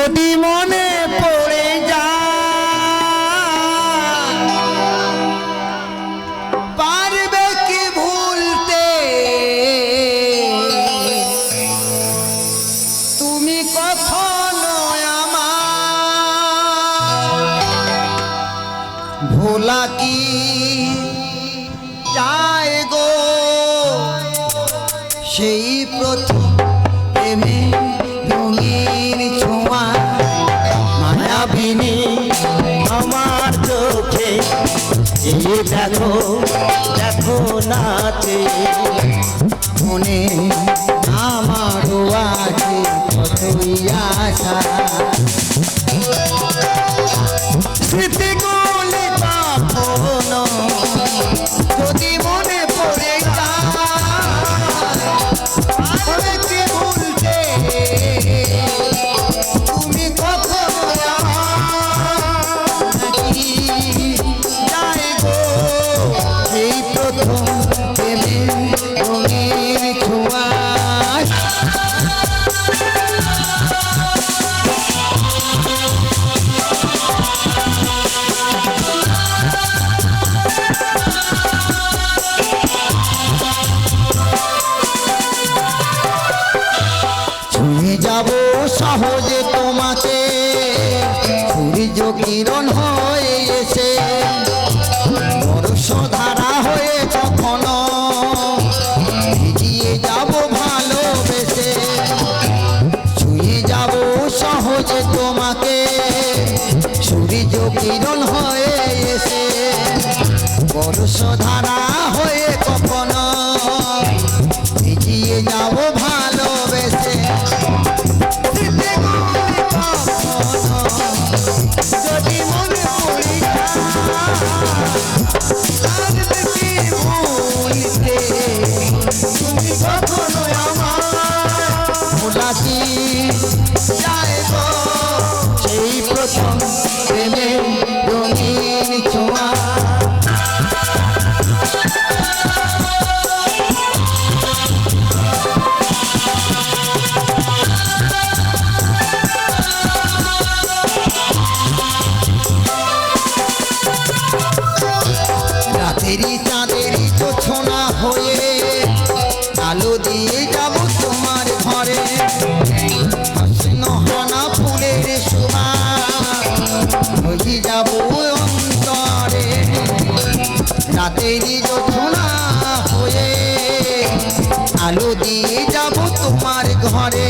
যদি মনে পড়ে যায় পারবে কি ভুলতে তুমি কখনো আমার ভোলা কি যায় গো সেই প্রথম প্রেমে রঙিন ছোঁয়া মায়াবিনী আমার চোখে এই দেখো দেখো নাচে মনে আমারও আছে কতই আশা স্মৃতিগুলি কখনো যদি মনে পড়ে যায় কি ভুলতে তুমি কখনো নাকি যায় গো এই প্রথম প্রেমের রঙিন ছোঁয়া ছুঁয়ে যাব সহজে তোমাকে সূর্য কিরণ হয়ে এসে বর্ষধারা হয়ে কখনো ভিজিয়ে যাব ভালোবেসে ছুঁয়ে যাব সহজে তোমাকে সূর্য কিরণ হয়ে এসে বর্ষধারা হয়ে কখনো ভিজিয়ে যাব ভালোবেসে যদি মনে পড়ে ভুলতে তুমি কখনো আমার ভোলা কি যায় গো সেই প্রথম প্রেমের রঙিন ছোঁয়া রাতেরই চাঁদেরই ছোঁয়া হয়ে আলো দিয়ে যাব তোমার ঘরে হাসনা ফুলের সুবাস হয়ে যাব অন্তরে রাতেরই ছোঁয়া হয়ে আলো দিয়ে যাব তোমার ঘরে